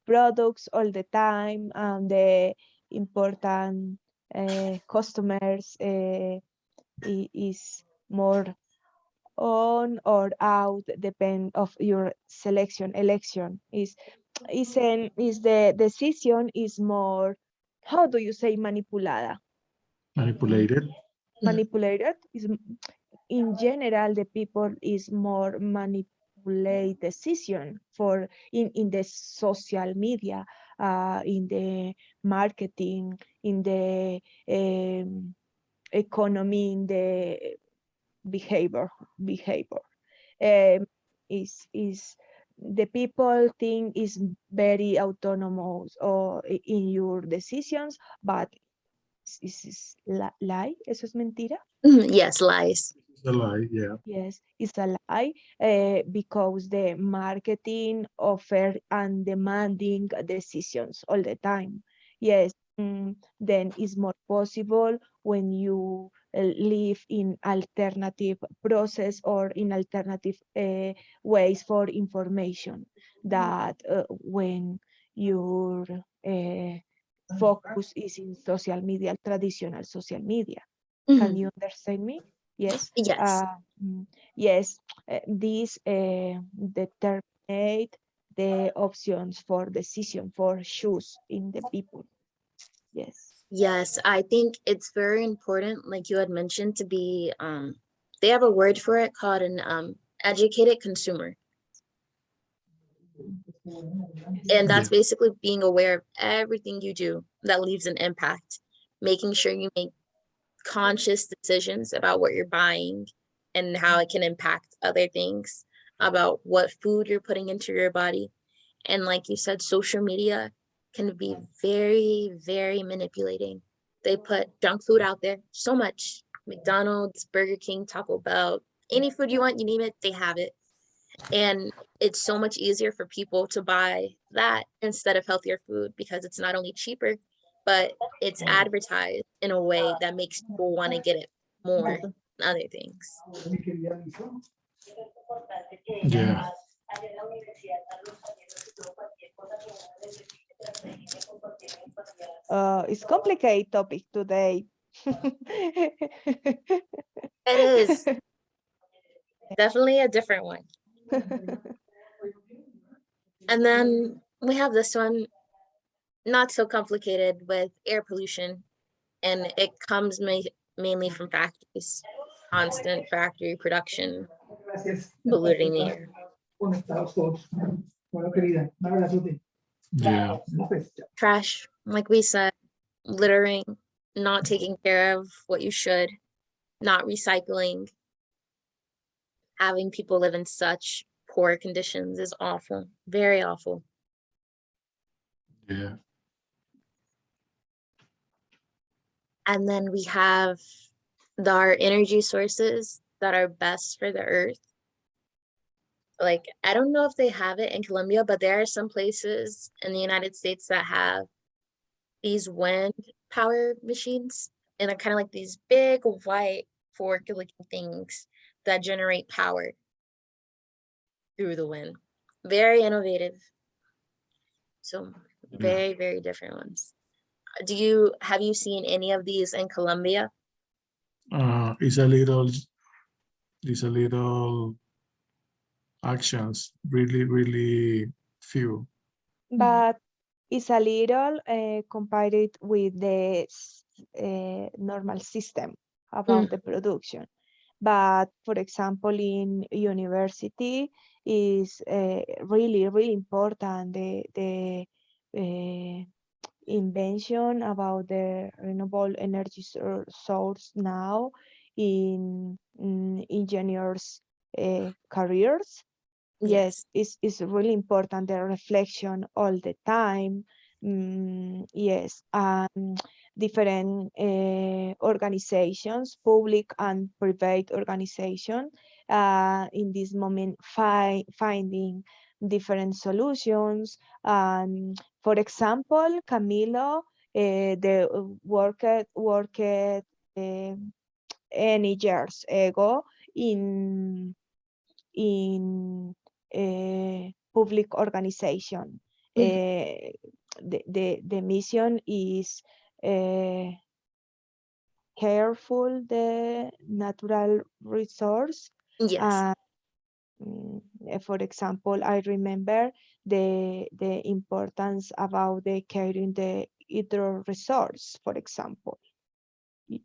Speaker 2: products all the time and the important customers is more on or out depend of your election is the decision is more, how do you say manipulated is in general the people is more manipulate decision for in the social media, in the marketing, in the economy, in the behavior is the people think is very autonomous or in your decisions, but is lie. Eso es mentira.
Speaker 1: Yes, lies.
Speaker 3: It's a lie, yeah.
Speaker 2: Yes, it's a lie because the marketing offer and demanding decisions all the time. Yes, then it's more possible when you live in alternative process or in alternative ways for information that when your focus is in social media, traditional social media. Can you understand me? Yes.
Speaker 1: Yes.
Speaker 2: Yes. This determine the options for decision for choose in the people. Yes.
Speaker 1: Yes, I think it's very important, like you had mentioned, to be they have a word for it called an educated consumer. And that's basically being aware of everything you do that leaves an impact, making sure you make conscious decisions about what you're buying and how it can impact other things, about what food you're putting into your body. And like you said, social media can be very, very manipulating. They put junk food out there so much. McDonald's, Burger King, Taco Bell, any food you want, you name it, they have it. And it's so much easier for people to buy that instead of healthier food because it's not only cheaper, but it's advertised in a way that makes people want to get it more than other things.
Speaker 3: Yeah.
Speaker 2: It's complicated topic today.
Speaker 1: It is definitely a different one. And then we have this one, not so complicated, with air pollution. And it comes mainly from factories, constant factory production, polluting the air.
Speaker 3: Yeah.
Speaker 1: Trash, like we said, littering, not taking care of what you should, not recycling, having people live in such poor conditions is awful, very awful.
Speaker 3: Yeah.
Speaker 1: And then we have our energy sources that are best for the earth. Like, I don't know if they have it in Colombia, but there are some places in the United States that have these wind power machines, and they're kind of like these big white fork-looking things that generate power through the wind. Very innovative. So very, very different ones. Have you seen any of these in Colombia?
Speaker 3: It's a little actions, really few.
Speaker 2: But it's a little compared with the normal system about the production. But for example, in university is really important the invention about the renewable energy source now in engineers careers. Yes, it's really important, the reflection all the time. Yes, different organizations, public and private organizations, in this moment finding different solutions. For example, Camilo, the worked any years ago in a public organization. The mission is careful the natural resource.
Speaker 1: Yes.
Speaker 2: For example, I remember the importance about the caring the hydro resource, for example.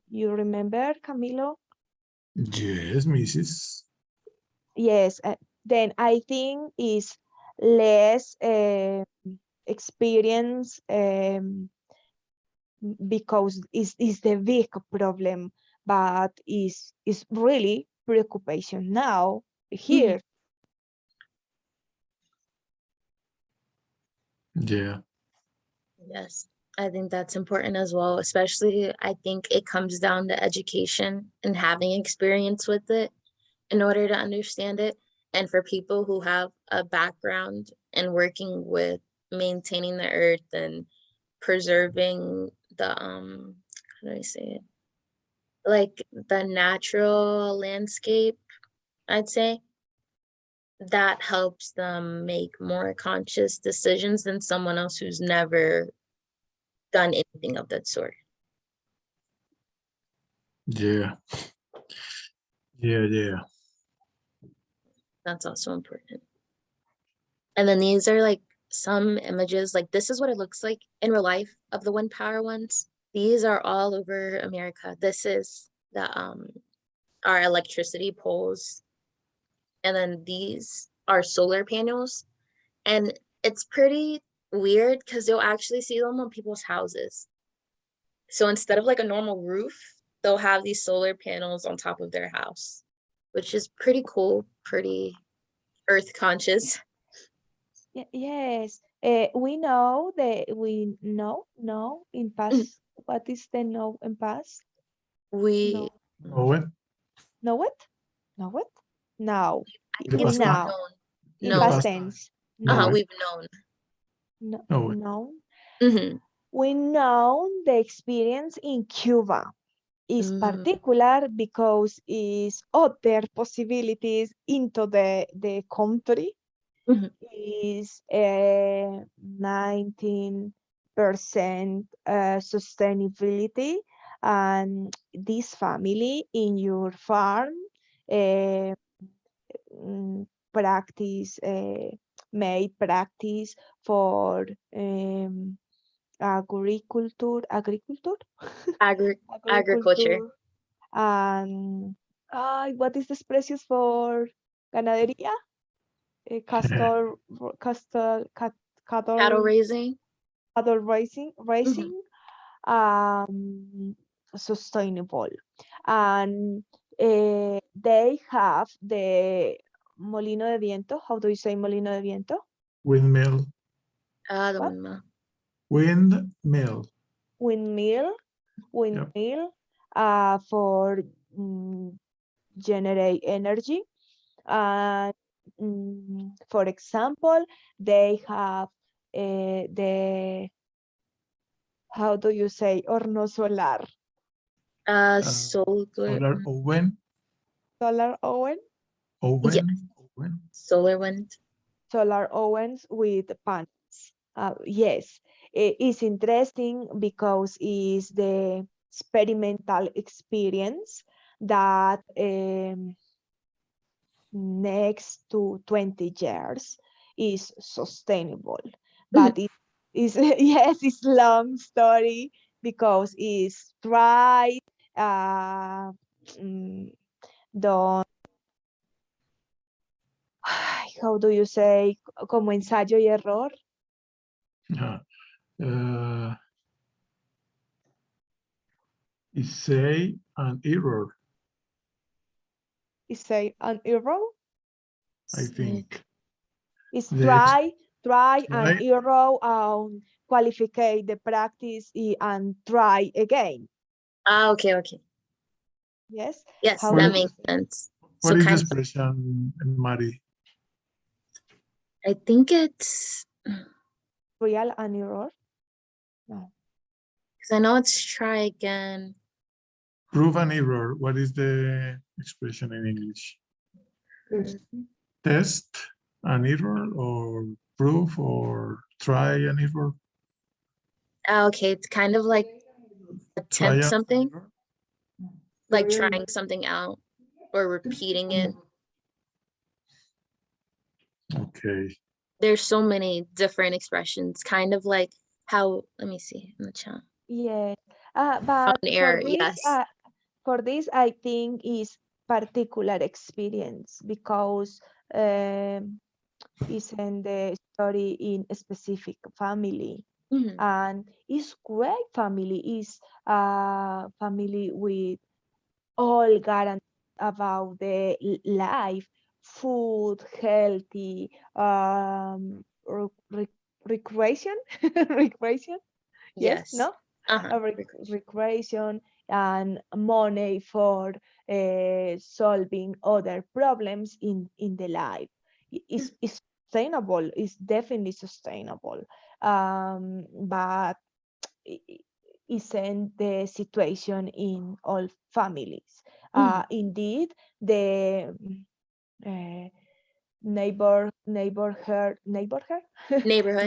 Speaker 2: You remember, Camilo?
Speaker 3: Yes, Mrs.
Speaker 2: Yes, then I think is less experience because is the big problem, but is really preoccupation now here.
Speaker 3: Yeah.
Speaker 1: Yes, I think that's important as well, especially I think it comes down to education and having experience with it in order to understand it. And for people who have a background in working with maintaining the earth and preserving the how do I say it? Like the natural landscape, I'd say, that helps them make more conscious decisions than someone else who's never done anything of that sort.
Speaker 3: Yeah. Yeah.
Speaker 1: That's also important. And then these are like some images, like this is what it looks like in real life of the wind power ones. These are all over America. This is the our electricity poles. And then these are solar panels. And it's pretty weird because you'll actually see them on people's houses. So instead of like a normal roof, they'll have these solar panels on top of their house, which is pretty cool, pretty earth conscious.
Speaker 2: Yes, We know that we know in past. What is the know in past?
Speaker 1: We,
Speaker 3: Know it.
Speaker 2: Know it? Know it? Now.
Speaker 1: I
Speaker 3: The
Speaker 1: think it's
Speaker 3: past
Speaker 1: we've
Speaker 3: time.
Speaker 2: Now.
Speaker 1: known.
Speaker 2: In
Speaker 3: The
Speaker 1: No.
Speaker 2: past
Speaker 3: past time.
Speaker 2: tense.
Speaker 3: Know
Speaker 2: Now.
Speaker 3: it.
Speaker 1: We've known.
Speaker 2: No.
Speaker 3: Know it.
Speaker 2: No.
Speaker 1: Mm-hmm.
Speaker 2: We know the experience in Cuba is particular because is other possibilities into the country
Speaker 1: Mhm.
Speaker 2: is 19% sustainability, and this family in your farm practice made practice for agriculture
Speaker 1: Agriculture.
Speaker 2: and what is the expressions for ganadería?
Speaker 1: Cattle raising.
Speaker 2: Cattle raising,
Speaker 1: Mhm.
Speaker 2: sustainable, and they have the molino de viento. How do you say molino de viento?
Speaker 3: Windmill.
Speaker 1: The
Speaker 2: What?
Speaker 1: windmill.
Speaker 3: Windmill.
Speaker 2: Windmill for generate energy. For example, they have the, how do you say, horno solar?
Speaker 1: Solar.
Speaker 3: Solar oven.
Speaker 2: Solar oven?
Speaker 1: Yes.
Speaker 3: Oven.
Speaker 1: Solar wind.
Speaker 2: Solar ovens with panels. Yes, it's interesting because it's the experimental experience that next to 20 years is sustainable. But it is, yes, it's long story because it's tried, don't, how do you say, como ensayo y error?
Speaker 3: Say an error,
Speaker 2: Is say an error?
Speaker 3: I think.
Speaker 2: Is
Speaker 3: The
Speaker 2: try and
Speaker 3: try-
Speaker 2: error and qualify the practice and try again.
Speaker 1: Okay.
Speaker 2: Yes.
Speaker 1: Yes,
Speaker 2: How
Speaker 1: that
Speaker 2: do
Speaker 1: makes
Speaker 2: you-
Speaker 1: sense.
Speaker 3: What
Speaker 1: So
Speaker 3: is the
Speaker 1: kind of,
Speaker 3: expression, Maddie?
Speaker 1: I think it's,
Speaker 2: real and error? No.
Speaker 1: because I know it's try again.
Speaker 3: Prove an error. What is the expression in English? Test an error or prove or try an error?
Speaker 1: Okay, it's kind of like
Speaker 3: Try
Speaker 1: attempt
Speaker 3: an
Speaker 1: something,
Speaker 3: error?
Speaker 1: like trying something out or repeating it.
Speaker 3: Okay.
Speaker 1: There's so many different expressions, kind of like how, let me see in the chat.
Speaker 2: Yes. But
Speaker 1: An error, yes.
Speaker 2: For this, I think is particular experience because it's in the story in a specific family.
Speaker 1: Mhm.
Speaker 2: And it's great family, is a family with all guarantees about the life, food, healthy, recreation, recreation, yes,
Speaker 1: Yes.
Speaker 2: no? Recreation and money for solving other problems in the life. It's sustainable, it's definitely sustainable, but isn't the situation in all families. Indeed, the neighborhood
Speaker 1: Neighborhood,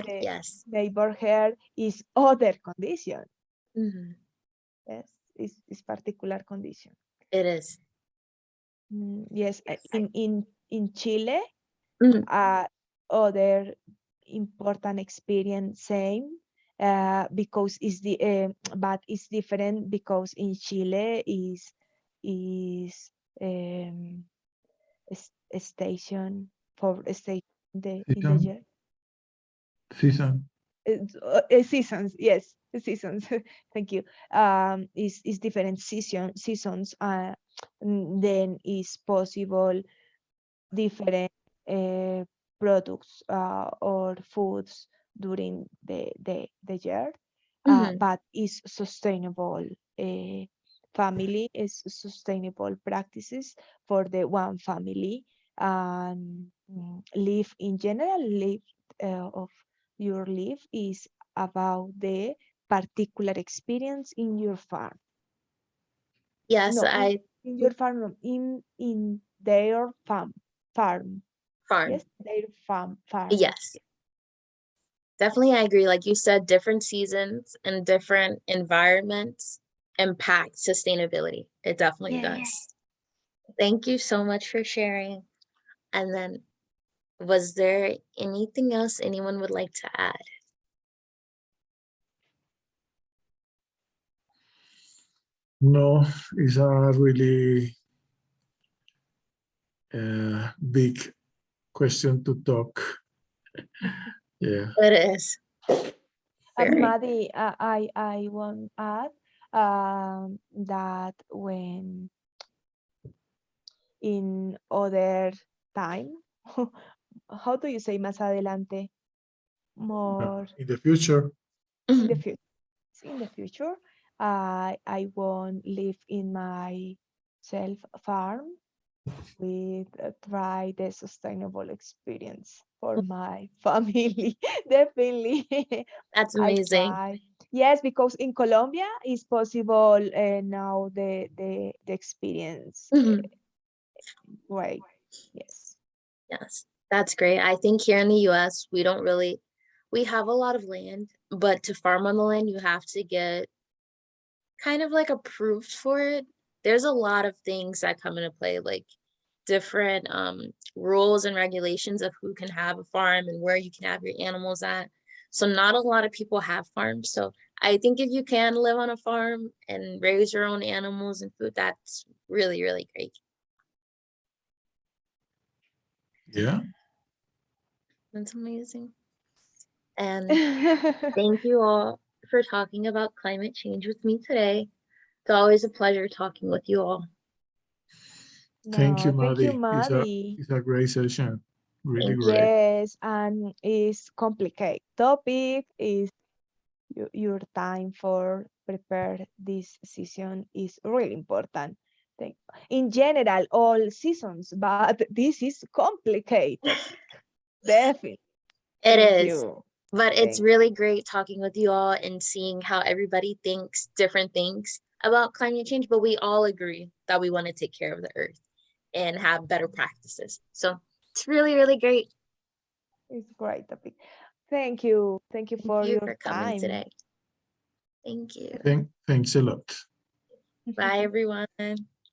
Speaker 2: the
Speaker 1: yes.
Speaker 2: neighborhood is other condition.
Speaker 1: Mhm.
Speaker 2: Yes, is particular condition.
Speaker 1: It is.
Speaker 2: Yes, in Chile,
Speaker 1: Mhm.
Speaker 2: other important experience same because it's the but it's different because in Chile is a station for a station in the year.
Speaker 3: Season.
Speaker 2: Seasons, yes, seasons. Thank you. Is different seasons. Then is possible different products or foods during the year,
Speaker 1: Mhm.
Speaker 2: but is sustainable. Family is sustainable practices for the one family, and live in general, live of your life is about the particular experience in your farm.
Speaker 1: Yes,
Speaker 2: No,
Speaker 1: I
Speaker 2: in your farm, no, in their farm.
Speaker 1: farm.
Speaker 2: Yes, their farm.
Speaker 1: Yes, definitely I agree. Like you said, different seasons and different environments impact sustainability. It definitely
Speaker 2: Yeah.
Speaker 1: does. Thank you so much for sharing. And then, was there anything else anyone would like to add?
Speaker 3: No, it's a really big question to talk. Yeah.
Speaker 1: It is. Very.
Speaker 2: Maddie, I want to add that when in other time, how do you say más adelante? More
Speaker 3: In the future,
Speaker 2: in the
Speaker 1: Mhm.
Speaker 2: future. In the future, I won't live in my self farm with try the sustainable experience for my family. Definitely,
Speaker 1: That's
Speaker 2: I
Speaker 1: amazing.
Speaker 2: try. Yes, because in Colombia it's possible now the experience.
Speaker 1: Mhm.
Speaker 2: Great. Yes.
Speaker 1: Yes, that's great. I think here in the US, we have a lot of land, but to farm on the land, you have to get kind of like approved for it. There's a lot of things that come into play, like different rules and regulations of who can have a farm and where you can have your animals at. So not a lot of people have farms. So I think if you can live on a farm and raise your own animals and food, that's really, really great.
Speaker 3: yeah.
Speaker 1: That's amazing. And thank you all for talking about climate change with me today. It's always a pleasure talking with you all.
Speaker 3: Thank you,
Speaker 2: No, thank you,
Speaker 3: Maddie.
Speaker 2: Maddie.
Speaker 3: It's a great session. Really
Speaker 1: Thank you.
Speaker 3: great.
Speaker 2: Yes, and it's complicated topic. Is your time for prepare this season is really important. In general, all seasons, but this is complicated topic. Definitely.
Speaker 1: It
Speaker 2: Thank
Speaker 1: is,
Speaker 2: you.
Speaker 1: but it's
Speaker 2: Thank
Speaker 1: really great talking with you all and seeing how everybody thinks different things about climate change, but we all agree that we want to take care of the earth and have better practices. So it's really, really great.
Speaker 2: It's great topic. Thank you. Thank you
Speaker 1: Thank
Speaker 2: for
Speaker 1: you
Speaker 2: your
Speaker 1: for coming
Speaker 2: time.
Speaker 1: today. Thank you.
Speaker 3: Thanks a lot.
Speaker 1: Bye, everyone.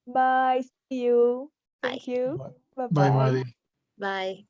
Speaker 2: Bye. See you.
Speaker 1: Bye.
Speaker 2: Thank you.
Speaker 3: Bye,
Speaker 2: Bye-bye.
Speaker 3: Maddie.
Speaker 1: Bye.